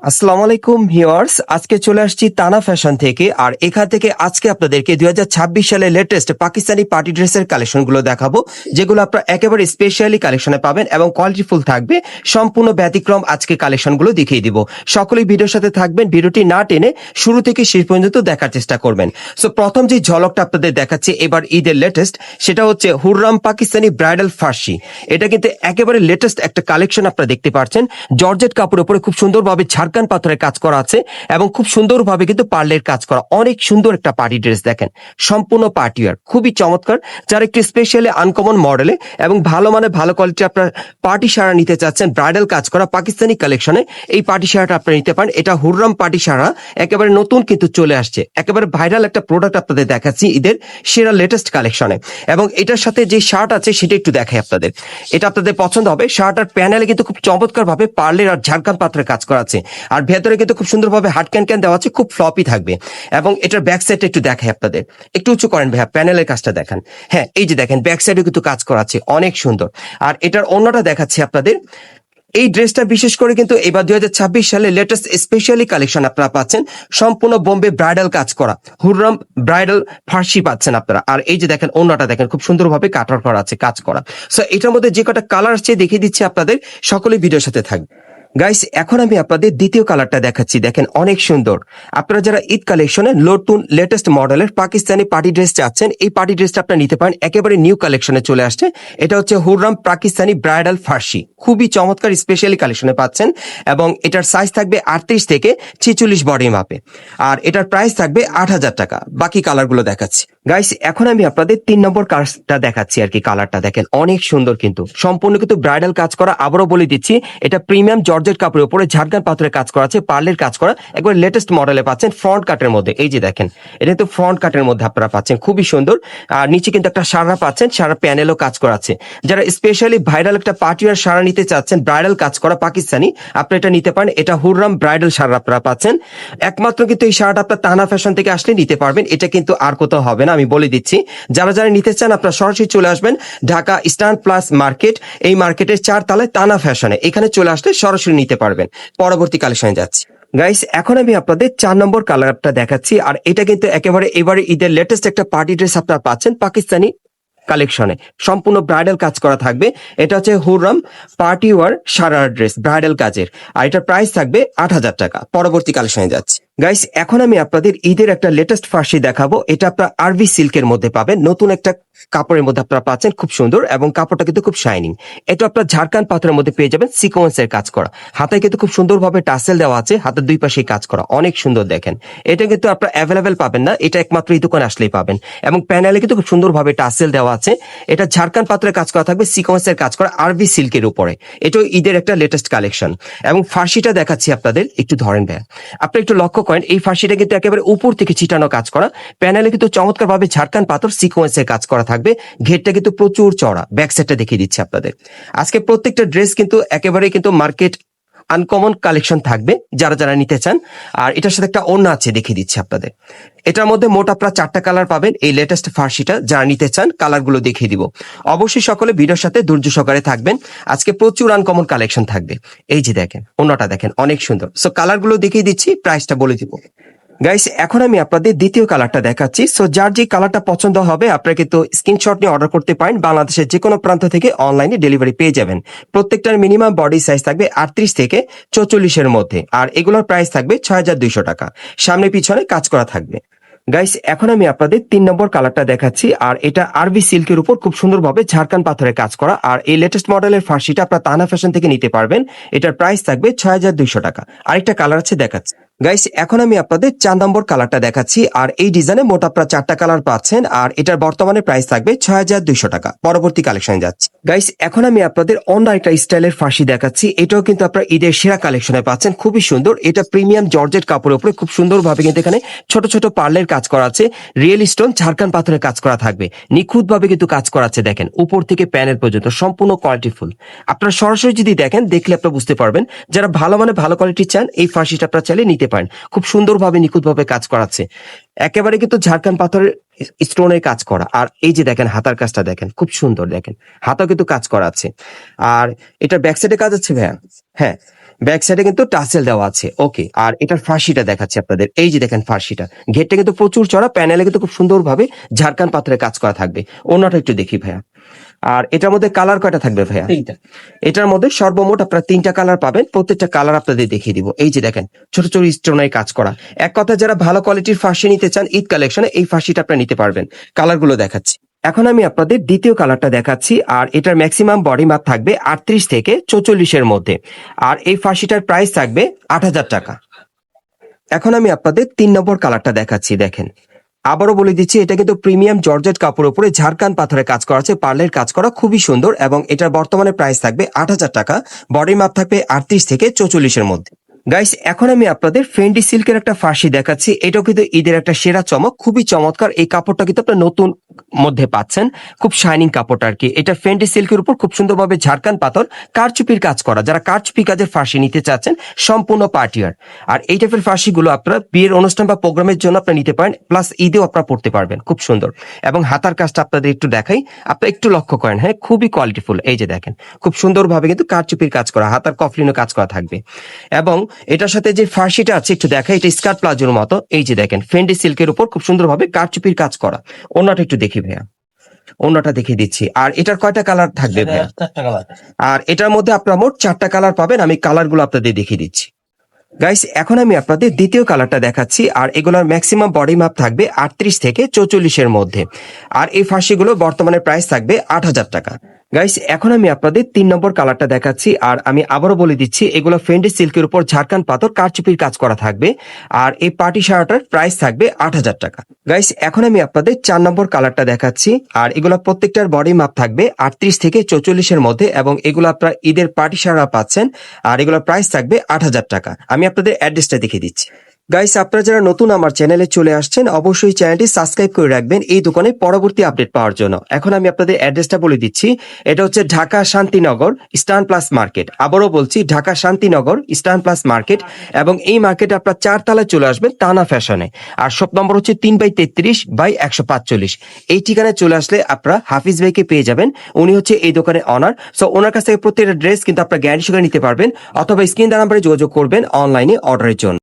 আসসালামু আলাইকুম ভিউয়ার্স, আজকে চলে আসছি তানা ফ্যাশন থেকে। আর এখান থেকে আজকে আপনাদেরকে 2026 সালের লেটেস্ট পাকিস্তানি পার্টি ড্রেসের কালেকশনগুলো দেখাবো, যেগুলো আপনারা একেবারে স্পেশালি কালেকশনে পাবেন এবং কোয়ালিটিফুল থাকবে। সম্পূর্ণ ব্যতিক্রম আজকে কালেকশনগুলো দেখিয়ে দিব। সকলেই ভিডিওর সাথে থাকবেন, ভিডিওটি না টেনে শুরু থেকে শেষ পর্যন্ত দেখার চেষ্টা করবেন। সো প্রথম যে ঝলকটা আপনাদের দেখাচ্ছি এবার ঈদের লেটেস্ট, সেটা হচ্ছে হুররাম পাকিস্তানি ব্রাইডাল ফার্সি। এটা কিন্তু একেবারে লেটেস্ট একটা কালেকশন আপনারা দেখতে পাচ্ছেন। জর্জেট কাপড়ের উপরে খুব সুন্দরভাবে ঝাড়খান পাথরের কাজ করা আছে এবং খুব সুন্দরভাবে কিন্তু পার্লের কাজ করা। অনেক সুন্দর একটা পার্টি ড্রেস, দেখেন সম্পূর্ণ পার্টি ওয়্যার, খুবই চমৎকার। যারা একটু স্পেশালি আনকমন মডেলে এবং ভালো মানে ভালো কোয়ালিটি আপনার পার্টি সারা নিতে চাচ্ছেন, ব্রাইডাল কাজ করা পাকিস্তানি কালেকশনে এই পার্টি সারাটা আপনারা নিতে পারেন। এটা হুররাম পার্টি সারা, একেবারে নতুন কিন্তু চলে আসছে, একেবারে ভাইরাল একটা প্রোডাক্ট আপনাদের দেখাচ্ছি ঈদের সেরা লেটেস্ট কালেকশনে। এবং এটার সাথে যে শার্ট আছে সেটা একটু দেখাই আপনাদের, এটা আপনাদের পছন্দ হবে। শার্ট আর প্যানেলে কিন্তু খুব চমৎকার ভাবে পার্লের আর ঝাড়খান পাথরের কাজ করা আছে, আর ভেতরে কিন্তু খুব সুন্দরভাবে হার্ড ক্যান দেওয়া আছে, খুব ফ্লপি থাকবে। এবং এটার ব্যাক সাইডটা একটু দেখাই আপনাদের, একটু উঁচু করেন ভাইয়া, প্যানেলের কাজটা দেখান। হ্যাঁ, এই যে দেখেন ব্যাক সাইডে কিন্তু কাজ করা আছে, অনেক সুন্দর। আর এটার অন্যটা দেখাচ্ছি আপনাদের। এই ড্রেসটা বিশেষ করে কিন্তু এবার 2026 সালে লেটেস্ট স্পেশালি কালেকশন আপনারা পাচ্ছেন, সম্পূর্ণ বোম্বে ব্রাইডাল কাজ করা হুররাম ব্রাইডাল ফার্সি পাচ্ছেন আপনারা। আর এই যে দেখেন অন্যটা দেখেন, খুব সুন্দরভাবে কাটার করা আছে, কাজ করা। সো এটার মধ্যে যে কটা কালার আছে দেখিয়ে দিচ্ছি আপনাদের, সকলে ভিডিওর সাথে থাকবে। গাইস, এখন আমি আপনাদের দ্বিতীয় কালারটা দেখাচ্ছি, দেখেন অনেক সুন্দর। আপনারা যারা ঈদ কালেকশনে নতুন লেটেস্ট মডেলের পাকিস্তানি পার্টি ড্রেস চাচ্ছেন, এই পার্টি ড্রেসটা আপনারা নিতে পারেন, একেবারে নিউ কালেকশনে চলে আসছে। এটা হচ্ছে হুররাম পাকিস্তানি ব্রাইডাল ফার্সি, খুবই চমৎকার স্পেশালি কালেকশনে পাচ্ছেন। এবং এটার সাইজ থাকবে 38 থেকে 46 বডি মাপে, আর এটার প্রাইস থাকবে 8,000 টাকা। বাকি কালারগুলো দেখাচ্ছি। গাইস, এখন আমি আপনাদের 3 নম্বর কালারটা দেখাচ্ছি আর কি। কালারটা দেখেন অনেক সুন্দর, কিন্তু সম্পূর্ণ কিন্তু ব্রাইডাল কাজ করা। আবারও বলে দিচ্ছি, এটা প্রিমিয়াম জর্জেট কাপড়ের উপরে ঝাড়খান পাথরের কাজ করা আছে, পার্লের কাজ করা, একবার লেটেস্ট মডেলে পাচ্ছেন ফ্রন্ট কাটের মধ্যে। এই যে দেখেন, এটা কিন্তু ফ্রন্ট কাটের মধ্যে আপনারা পাচ্ছেন, খুবই সুন্দর। আর নিচে কিন্তু একটা সারা পাচ্ছেন, সারা প্যানেলও কাজ করা আছে। যারা স্পেশালি ভাইরাল একটা পার্টি আর সারা নিতে চাচ্ছেন, ব্রাইডাল কাজ করা পাকিস্তানি, আপনি এটা নিতে পারেন। এটা হুররাম ব্রাইডাল সারা আপনারা পাচ্ছেন। একমাত্র কিন্তু এই শার্ট আপনার তানা ফ্যাশন থেকে আসলে নিতে পারবেন, এটা কিন্তু আর কোথাও হবে না, আমি বলে দিচ্ছি। যারা যারা নিতে চান আপনারা সরাসরি চলে আসবেন ঢাকা স্টান প্লাস মার্কেট, এই মার্কেটের 4 তলায় তানা ফ্যাশনে, এখানে চলে আসলে সরাসরি নিতে পারবেন। পরবর্তী কালেকশনে যাচ্ছি। গাইস, এখন আমি আপনাদের 4 নম্বর কালারটা দেখাচ্ছি। আর এটা কিন্তু একেবারে এবারে ঈদের লেটেস্ট একটা পার্টি ড্রেস আপনারা পাচ্ছেন পাকিস্তানি কালেকশনে, সম্পূর্ণ ব্রাইডাল কাজ করা থাকবে। এটা হচ্ছে হুররাম পার্টি ওয়ার সারার ড্রেস ব্রাইডাল কাজের, আর এটার প্রাইস থাকবে 8,000 টাকা। পরবর্তী কালেকশনে যাচ্ছি। গাইস, এখন আমি আপনাদের ঈদের একটা লেটেস্ট ফার্সি দেখাবো। এটা আপনার আরবি সিল্কের মধ্যে পাবেন, নতুন একটা কাপড়ের মধ্যে আপনারা পাচ্ছেন, খুব সুন্দর এবং কাপড়টা কিন্তু খুব শাইনিং। এটা আপনার ঝাড়খান পাথরের মধ্যে পেয়ে যাবেন, সিকোয়েন্সের কাজ করা। হাতায় কিন্তু খুব সুন্দরভাবে টাসেল দেওয়া আছে, হাতের দুই পাশেই কাজ করা, অনেক সুন্দর দেখেন। এটা কিন্তু আপনার অ্যাভেলেবেল পাবেন না, এটা একমাত্র এই দোকানে আসলেই পাবেন। এবং প্যানেলে কিন্তু খুব সুন্দরভাবে টাসেল দেওয়া আছে। এটা ঝাড়খান পাথরের কাজ করা থাকবে, সিকোয়েন্সের কাজ করা আরবি সিল্কের উপরে। এটাও ঈদের একটা লেটেস্ট কালেকশন। এবং ফার্সিটা দেখাচ্ছি আপনাদের, একটু ধরেন ভাই, আপনি একটু লক্ষ্য করেন, এই ফার্সিটা কিন্তু একেবারে উপর থেকে ছিটানো কাজ করা। প্যানেলে কিন্তু চমৎকার ভাবে ঝাড়খান পাথর সিকোয়েন্সের কাজ করা থাকবে। ঘেরটা কিন্তু প্রচুর চড়া, ব্যাক সাইডটা দেখিয়ে দিচ্ছি আপনাদের। আজকে প্রত্যেকটা ড্রেস কিন্তু একেবারেই কিন্তু মার্কেট আনকমন কালেকশন থাকবে, যারা যারা নিতে চান। আর এটার সাথে একটা ওড়না আছে, দেখিয়ে দিচ্ছি আপনাদের। এটার মধ্যে মোট আপনারা 4টা কালার পাবেন। এই লেটেস্ট ফার্সিটা যারা নিতে চান, কালারগুলো দেখিয়ে দিব। অবশ্যই সকলে ভিডিওর সাথে ধৈর্য সহকারে থাকবেন, আজকে প্রচুর আনকমন কালেকশন থাকবে। এই যে দেখেন ওড়নাটা দেখেন অনেক সুন্দর। সো কালারগুলো দেখিয়ে দিচ্ছি, প্রাইসটা বলে দিব। গাইস, এখন আমি আপনাদের দ্বিতীয় কালারটা দেখাচ্ছি। সো যার যে কালারটা পছন্দ হবে আপনারা কিন্তু স্ক্রিনশট নিয়ে অর্ডার করতে পারেন, বাংলাদেশের যে কোনো প্রান্ত থেকে অনলাইনে ডেলিভারি পেয়ে যাবেন। প্রত্যেকটার মিনিমাম বডি সাইজ থাকবে 38 থেকে 44 মধ্যে, আর এগুলোর প্রাইস থাকবে 6,200 টাকা। সামনে পিছনে কাজ করা থাকবে। গাইস, এখন আমি আপনাদের 3 নম্বর কালারটা দেখাচ্ছি। আর এটা আরবি সিল্কের উপর খুব সুন্দরভাবে ঝাড়খান পাথরের কাজ করা। আর এই লেটেস্ট মডেলের ফার্সিটা আপনারা তানা ফ্যাশন থেকে নিতে পারবেন। এটার প্রাইস থাকবে 6,200 টাকা। আরেকটা কালার আছে, দেখাচ্ছি। গাইস, এখন আমি আপনাদের 4 নম্বর কালারটা দেখাচ্ছি। আর এই ডিজাইনে মোট আপনারা 4টা কালার পাচ্ছেন, আর এটার বর্তমানে প্রাইস থাকবে 6,200 টাকা। পরবর্তী কালেকশনে যাচ্ছি। গাইস, এখন আমি আপনাদের অন্য একটা স্টাইলের ফার্সি দেখাচ্ছি। এটাও কিন্তু আপনারা ঈদের সেরা কালেকশনে পাচ্ছেন, খুবই সুন্দর। এটা প্রিমিয়াম জর্জেট কাপড়ের উপরে খুব সুন্দরভাবে কিন্তু এখানে ছোট ছোট পার্লের কাজ করা আছে, রিয়েল স্টোন ঝাড়খান পাথরের কাজ করা থাকবে, নিখুঁত ভাবে কিন্তু কাজ করা আছে। দেখেন উপর থেকে প্যানেল পর্যন্ত সম্পূর্ণ কোয়ালিটিফুল। আপনারা সরাসরি যদি দেখেন, দেখলে আপনারা বুঝতে পারবেন। যারা ভালো মানে ভালো কোয়ালিটি চান, এই ফার্সিটা আপনারা চাইলে নিতে পারেন। খুব সুন্দরভাবে নিখুঁতভাবে কাজ করা আছে, একেবারে কিন্তু ঝাড়খান পাথরের স্টোনের কাজ করা। আর এই যে দেখেন হাতার কাজটা দেখেন, খুব সুন্দর দেখেন, হাতাও কিন্তু কাজ করা আছে। আর এটা ব্যাক সাইডে কাজ আছে ভাইয়া। হ্যাঁ, ব্যাক সাইডে কিন্তু টাসেল দেওয়া আছে। ওকে, আর এটার ফাঁসিটা দেখাচ্ছি আপনাদের। এই যে দেখেন ফাঁসিটা, ঘেরটা কিন্তু প্রচুর চড়া, প্যানেলে কিন্তু খুব সুন্দরভাবে ঝাড়খান পাথরের কাজ করা থাকবে। ওনাটা একটু দেখি ভাইয়া। আর এটার মধ্যে কালার কয়টা থাকবে ভাইয়া? এটার মধ্যে সর্বমোট আপনারা 3টা কালার পাবেন, প্রত্যেকটা কালার আপনাদের দেখিয়ে দিব। এই যে দেখেন ছোট ছোট স্টোনের কাজ করা। এক কথা যারা ভালো কোয়ালিটির ফাঁসি নিতে চান ঈদ কালেকশনে, এই ফাঁসিটা আপনারা নিতে পারবেন। কালারগুলো দেখাচ্ছি। এখন আমি আপনাদের দ্বিতীয় কালারটা দেখাচ্ছি, আর এটার ম্যাক্সিমাম বডি মাপ থাকবে 38 থেকে 44-এর মধ্যে, আর এই ফাঁসিটার প্রাইস থাকবে 8,000 টাকা। এখন আমি আপনাদের 3 নম্বর কালারটা দেখাচ্ছি। দেখেন, আবারও বলে দিচ্ছি, এটা কিন্তু প্রিমিয়াম জর্জেট কাপড়ের উপরে ঝাড়খান পাথরের কাজ করা আছে, পার্লের কাজ করা, খুবই সুন্দর, এবং এটার বর্তমানে প্রাইস থাকবে 8,000 টাকা। বডি মাপ থাকবে 38 থেকে 44-এর মধ্যে। গাইস, এখন আমি আপনাদের ফেন্ডি সিল্কের একটা ফাঁসি দেখাচ্ছি। এটাও কিন্তু ঈদের একটা সেরা চমক, খুবই চমৎকার। এই কাপড়টা কিন্তু আপনার নতুন মধ্যে পাচ্ছেন, খুব শাইনিং কাপড়টা আর কি। এটা ফেন্ডি সিল্কের উপর খুব সুন্দরভাবে ঝাড়খান পাথর কারচুপির কাজ করা। যারা কারচুপি কাজের ফাঁসি নিতে চাচ্ছেন, সম্পূর্ণ পার্টিয়ার। আর এই টাইপের ফাঁসিগুলো আপনারা বিয়ের অনুষ্ঠান বা প্রোগ্রামের জন্য আপনারা নিতে পারেন, প্লাস ঈদেও আপনারা পড়তে পারবেন, খুব সুন্দর। এবং হাতার কাজটা আপনাদের একটু দেখাই, আপনারা একটু লক্ষ্য করেন, হ্যাঁ, খুবই কোয়ালিটিফুল। এই যে দেখেন, খুব সুন্দরভাবে কিন্তু কারচুপির কাজ করা, হাতার কফলিনও কাজ করা থাকবে। এবং এটার সাথে যে ফার্সিটা আছে একটু দেখাই, এটা স্কার্ট প্লাজোর মতো। এই যে দেখেন, ফেন্ডি সিল্কের উপর খুব সুন্দরভাবে কারচুপির কাজ করা। ওনাটা একটু দেখি ভাইয়া, ওনাটা দেখিয়ে দিচ্ছি। আর এটার কয়টা কালার থাকবে ভাইয়া? আর এটার মধ্যে আপনারা মোট 4টা কালার পাবেন। আমি কালারগুলো আপনাদের দেখিয়ে দিচ্ছি। গাইস, এখন আমি আপনাদের দ্বিতীয় কালারটা দেখাচ্ছি, আর এগুলোর ম্যাক্সিমাম বডি মাপ থাকবে 38 থেকে 44-এর মধ্যে, আর এই ফাঁসিগুলো বর্তমানে প্রাইস থাকবে 8,000 টাকা। গাইস, এখন আমি আপনাদের 3 নম্বর কালারটা দেখাচ্ছি, আর আমি আবারও বলে দিচ্ছি, এগুলো ফেন্ডি সিল্কের উপর ঝাড়খান পাথর কারচুপির কাজ করা থাকবে, আর এই পার্টি শার্টের প্রাইস থাকবে 8,000 টাকা। গাইস, এখন আমি আপনাদের 4 নম্বর কালারটা দেখাচ্ছি, আর এগুলো প্রত্যেকটার বডি মাপ থাকবে 38 থেকে 44-এর মধ্যে, এবং এগুলো আপনারা ঈদের পার্টি শাড়া পাচ্ছেন, আর এগুলোর প্রাইস থাকবে 8,000 টাকা। আমি আপনাদের অ্যাড্রেসটা দেখিয়ে দিচ্ছি। গাইস, আপনারা যারা নতুন আমার চ্যানেলে চলে আসছেন, অবশ্যই চ্যানেলটি সাবস্ক্রাইব করে রাখবেন এই দোকানে পরবর্তী আপডেট পাওয়ার জন্য। এখন আমি আপনাদের অ্যাড্রেসটা বলে দিচ্ছি। এটা হচ্ছে Dhaka Shantinagar eastern plus market. আবারও বলছি, Dhaka Shantinagar eastern plus market, এবং এই মার্কেটে আপনার 4 তলায় চলে আসবেন তানা ফ্যাশনে। আর শপ নম্বর হচ্ছে 3/33/145। এই ঠিকানায় চলে আসলে আপনারা হাফিজ ভাইকে পেয়ে যাবেন। উনি হচ্ছে এই দোকানের অনার। সো ওনার কাছ থেকে প্রত্যেকটা ড্রেস কিন্তু আপনারা গ্যারান্টি সহকারে নিতে পারবেন, অথবা স্ক্রিন নাম্বারে যোগাযোগ করবেন অনলাইনে অর্ডারের জন্য।